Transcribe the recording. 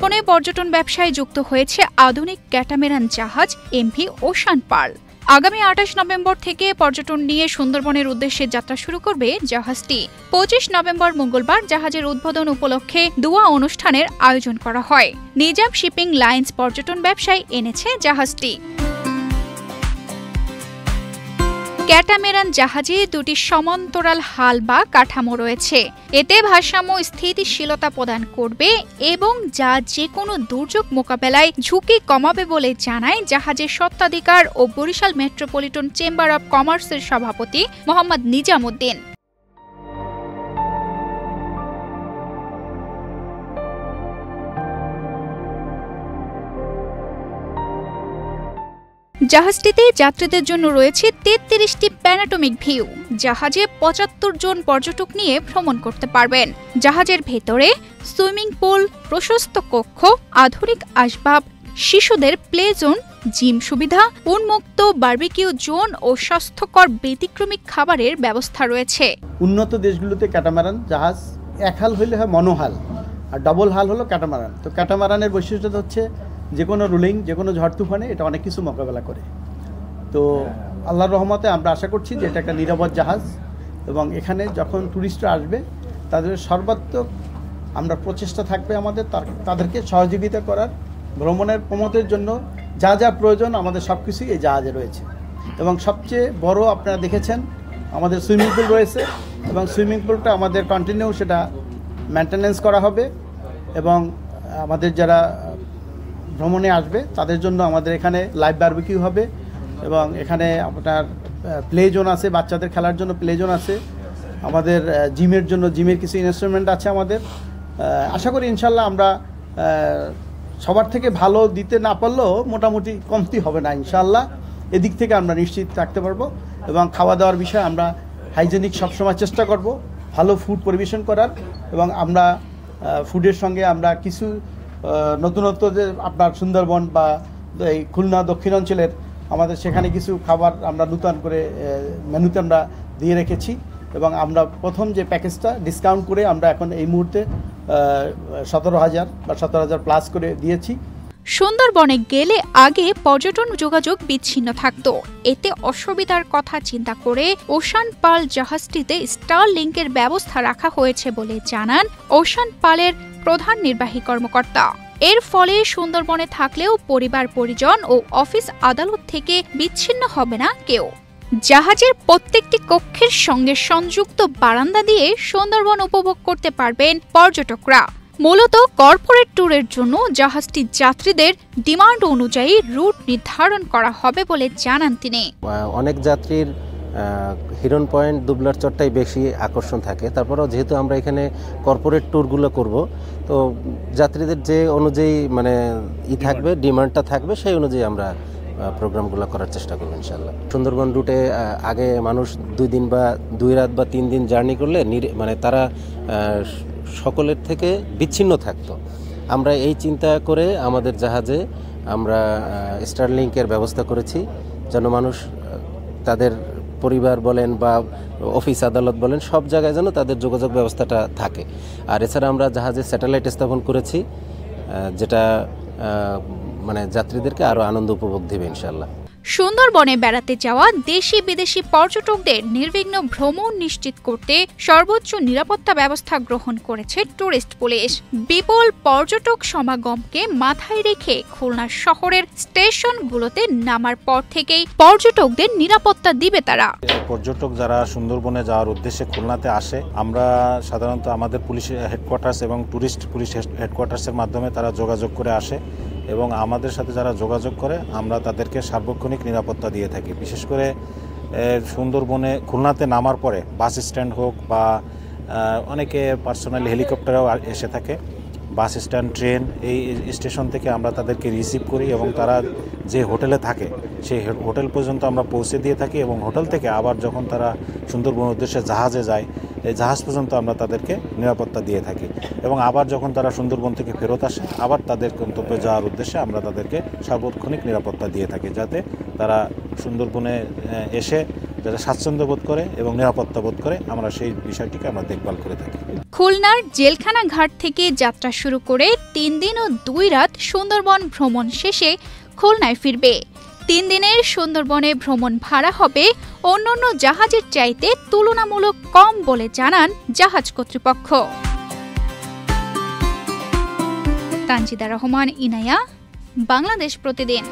সুন্দরবনে পর্যটন ব্যবসায় যুক্ত হয়েছে আধুনিক ক্যাটামেরান জাহাজ এমভি ওশান পার্ল। আগামী ২৮ নভেম্বর থেকে পর্যটন নিয়ে সুন্দরবনের উদ্দেশ্যে যাত্রা শুরু করবে জাহাজটি। ২৫ নভেম্বর মঙ্গলবার জাহাজের উদ্বোধন উপলক্ষে দোয়া অনুষ্ঠানের আয়োজন করা হয়। নিজাম শিপিং লাইন্স পর্যটন ব্যবসায় এনেছে জাহাজটি। ক্যাটামেরান জাহাজে দুটি সমান্তরাল হাল বা কাঠামো রয়েছে। এতে ভারসাম্য স্থিতিশীলতা প্রদান করবে এবং যা যে কোনো দুর্যোগ মোকাবেলায় ঝুঁকি কমাবে বলে জানায় জাহাজের স্বত্বাধিকার ও বরিশাল মেট্রোপলিটন চেম্বার অব কমার্সের সভাপতি মোহাম্মদ নিজাম উদ্দিন। জাহাজটিতে যাত্রীদের জন্য রয়েছে ৩৩টি প্যানোরামিক ভিউ। জাহাজে ৭৫ জন পর্যটক নিয়ে ভ্রমণ করতে পারবেন। জাহাজের ভেতরে সুইমিং পুল, প্রশস্ত কক্ষ, আধুনিক আসবাব, শিশুদের প্লে জোন, জিম সুবিধা, উন্মুক্ত বারবিকিউ জোন ও স্বাস্থ্যকর ব্যতিক্রমী খাবারের ব্যবস্থা রয়েছে। উন্নত দেশগুলোতে ক্যাটামারান জাহাজ এক হাল হইলে হয় মনোহাল, আর ডবল হাল হলো ক্যাটামারান। তো ক্যাটামারানের বৈশিষ্ট্য হচ্ছে যে কোনো রুলিং, যে কোনো ঝড় তুফানে এটা অনেক কিছু মোকাবেলা করে। তো আল্লাহর রহমতে আমরা আশা করছি যে এটা একটা নিরাপদ জাহাজ, এবং এখানে যখন ট্যুরিস্টরা আসবে তাদের সর্বাত্মক আমরা প্রচেষ্টা থাকবে আমাদের তাদেরকে সহযোগিতা করার, ভ্রমণের প্রমোদের জন্য যা যা প্রয়োজন আমাদের সব কিছুই এই জাহাজে রয়েছে। এবং সবচেয়ে বড় আপনারা দেখেছেন আমাদের সুইমিং পুল রয়েছে, এবং সুইমিং পুলটা আমাদের কন্টিনিউ সেটা মেনটেনেন্স করা হবে, এবং আমাদের যারা ভ্রমণে আসবে তাদের জন্য আমাদের এখানে লাইভ বারবিকিউ হবে, এবং এখানে আপনার প্লে জোন আছে, বাচ্চাদের খেলার জন্য প্লে জোন আছে, আমাদের জিমের জন্য জিমের কিছু ইনস্ট্রুমেন্ট আছে আমাদের। আশা করি ইনশাল্লাহ আমরা সবার থেকে ভালো দিতে না পারলেও মোটামুটি কমতি হবে না ইনশাল্লাহ। এদিক থেকে আমরা নিশ্চিত রাখতে পারবো, এবং খাওয়া দাওয়ার বিষয়ে আমরা হাইজেনিক সবসময় চেষ্টা করব, ভালো ফুড পরিবেশন করার, এবং আমরা ফুডের সঙ্গে আমরা কিছু নতুনত্ব যে আপনার সুন্দরবন বা এই খুলনা দক্ষিণাঞ্চলের আমাদের সেখানে কিছু খাবার আমরা নূতন করে মেনুতে আমরা দিয়ে রেখেছি, এবং আমরা প্রথম যে প্যাকেজটা ডিসকাউন্ট করে আমরা এখন এই মুহূর্তে ১৭,০০০ বা ১৭,০০০ প্লাস করে দিয়েছি। সুন্দরবনে গেলে আগে পর্যটন যোগাযোগ বিচ্ছিন্ন থাকত। এতে অসুবিধার কথা চিন্তা করে ওশান পার্ল জাহাজটিতে স্টারলিংকের ব্যবস্থা রাখা হয়েছে বলে জানান ওশান পার্লের প্রধান নির্বাহী কর্মকর্তা। এর ফলে সুন্দরবনে থাকলেও পরিবার পরিজন ও অফিস আদালত থেকে বিচ্ছিন্ন হবে না কেউ। জাহাজের প্রত্যেকটি কক্ষের সঙ্গে সংযুক্ত বারান্দা দিয়ে সুন্দরবন উপভোগ করতে পারবেন পর্যটকরা। মূলত কর্পোরেট ট্যুরের জন্য জাহাজটি যাত্রীদের ডিমান্ড অনুযায়ী রুট নির্ধারণ করা হবে বলে জানান তিনি। অনেক যাত্রীর হিরন পয়েন্ট, দুবলার চরটাই বেশি আকর্ষণ থাকে। তারপরেও যেহেতু আমরা এখানে কর্পোরেট ট্যুরগুলো করব, তো যাত্রীদের যে অনুযায়ী মানে থাকবে, ডিমান্ডটা থাকবে, সেই অনুযায়ী আমরা প্রোগ্রামগুলো করার চেষ্টা করব ইনশাল্লাহ। সুন্দরবন রুটে আগে মানুষ 2 দিন বা 2 রাত বা 3 দিন জার্নি করলে মানে তারা সকলের থেকে বিচ্ছিন্ন থাকতো। আমরা এই চিন্তা করে আমাদের জাহাজে আমরা স্টারলিংকের ব্যবস্থা করেছি, যেন মানুষ তাদের পরিবার বলেন বা অফিস আদালত বলেন সব জায়গায় যেন তাদের যোগাযোগ ব্যবস্থাটা থাকে। আর এছাড়া আমরা জাহাজে স্যাটেলাইট স্থাপন করেছি, যেটা মানে যাত্রীদেরকে আরও আনন্দ উপভোগ দেবে ইনশাল্লাহ। সুন্দরবনে বেড়াতে যাওয়া দেশি বিদেশি পর্যটকদের নির্বিঘ্ন ভ্রমণ নিশ্চিত করতে সর্বোচ্চ নিরাপত্তা ব্যবস্থা গ্রহণ করেছে টুরিস্ট পুলিশ। বিপুল পর্যটক সমাগমকে মাথায় রেখে খুলনা শহরের স্টেশনগুলোতে নামার পর থেকেই পর্যটকদের নিরাপত্তা দিবে তারা। পর্যটক যারা সুন্দরবনে যাওয়ার উদ্দেশ্যে খুলনাতে আসে, আমরা সাধারণত আমাদের পুলিশ হেডকোয়ার্টার্স এবং টুরিস্ট পুলিশ হেডকোয়ার্টার্সের মাধ্যমে তারা যোগাযোগ করে আসে, এবং আমাদের সাথে যারা যোগাযোগ করে আমরা তাদেরকে সার্বক্ষণিক নিরাপত্তা দিয়ে থাকি। বিশেষ করে সুন্দরবনে খুলনাতে নামার পরে বাস স্ট্যান্ড হোক বা অনেকে পার্সোনালি হেলিকপ্টারেও এসে থাকে, বাস স্ট্যান্ড, ট্রেন, এই স্টেশন থেকে আমরা তাদেরকে রিসিভ করি, এবং তারা যে হোটেলে থাকে সেই হোটেল পর্যন্ত আমরা পৌঁছে দিয়ে থাকি, এবং হোটেল থেকে আবার যখন তারা সুন্দরবনের উদ্দেশ্যে জাহাজে যায়, এই জাহাজ পর্যন্ত আমরা তাদেরকে নিরাপত্তা দিয়ে থাকি, এবং আবার যখন তারা সুন্দরবন থেকে ফেরত আসে আবার তাদের গন্তব্যে যাওয়ার উদ্দেশ্যে আমরা তাদেরকে সার্বক্ষণিক নিরাপত্তা দিয়ে থাকি, যাতে তারা সুন্দরবনে এসে যাতে স্বাচ্ছন্দ্য বোধ করে এবং নিরাপত্তা বোধ করে, আমরা সেই বিষয়টিকে আমরা দেখভাল করে থাকি। খুলনার জেলখানা ঘাট থেকে যাত্রা শুরু করে 3 দিন ও 2 রাত সুন্দরবন ভ্রমণ শেষে খুলনায় ফিরবে। 3 দিনের সুন্দরবনে ভ্রমণ ভাড়া হবে অন্যান্য জাহাজের চাইতে তুলনামূলক কম বলে জানান জাহাজ কর্তৃপক্ষ। তানজিদা রহমান, ইনায়া, বাংলাদেশ প্রতিদিন।